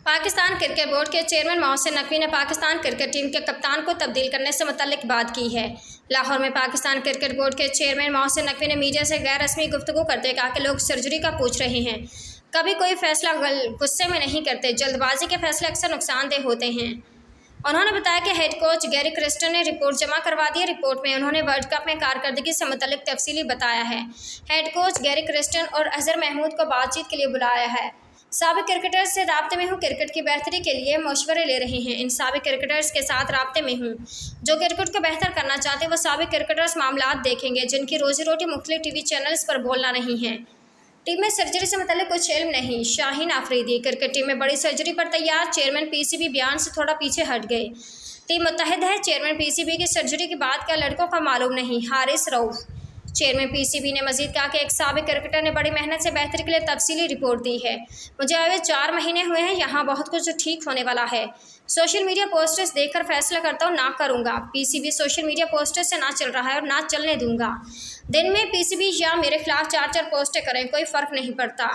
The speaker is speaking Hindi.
पाकिस्तान क्रिकेट बोर्ड के चेयरमैन मोहसिन नकवी ने पाकिस्तान क्रिकेट टीम के कप्तान को तब्दील करने से मुतल्लिक बात की है। लाहौर में पाकिस्तान क्रिकेट बोर्ड के चेयरमैन मोहसिन नकवी ने मीडिया से गैर रस्मी गुफ्तगू करते कहा कि लोग सर्जरी का पूछ रहे हैं। कभी कोई फैसला गुस्से में नहीं करते, जल्दबाजी के फैसले अक्सर नुकसानदेह होते हैं। उन्होंने बताया कि हेड कोच गैरी क्रिस्टन ने रिपोर्ट जमा करवा दी है। रिपोर्ट में उन्होंने वर्ल्ड कप में कारकर्दगी से मुतल्लिक तफसीली बताया है। हेड कोच गैरी क्रिस्टन और अजहर महमूद को बातचीत के लिए बुलाया है। साबिक क्रिकेटर्स से राब्ते में हूँ, क्रिकेट की बेहतरी के लिए मशवरे ले रहे हैं। इन साबिक क्रिकेटर्स के साथ राब्ते में हूँ जो क्रिकेट को बेहतर करना चाहते हैं। वो साबिक क्रिकेटर्स मामलात देखेंगे जिनकी रोजी रोटी मुख्तलिफ टीवी चैनल्स पर बोलना नहीं है। टीम में सर्जरी से मतलब कुछ इल्म नहीं। शाहीन आफरीदी क्रिकेट टीम में बड़ी सर्जरी पर तैयार। चेयरमैन पीसीबी बयान से थोड़ा पीछे हट गए। टीम मुत्तहद है। चेयरमैन पीसीबी की सर्जरी की बात क्या लड़कों का मालूम नहीं। हारिस रऊफ चेयरमैन पीसीबी ने मजीद कहा कि एक साबिक क्रिकेटर ने बड़ी मेहनत से बेहतरी के लिए तफसीली रिपोर्ट दी है। मुझे आए 4 महीने हुए हैं, यहाँ बहुत कुछ ठीक होने वाला है। सोशल मीडिया पोस्टर्स देखकर फैसला करता हूँ, ना करूँगा। पीसीबी सोशल मीडिया पोस्टर्स से ना चल रहा है और ना चलने दूंगा। दिन में पीसीबी या मेरे खिलाफ 4 पोस्टें करें, कोई फ़र्क नहीं पड़ता।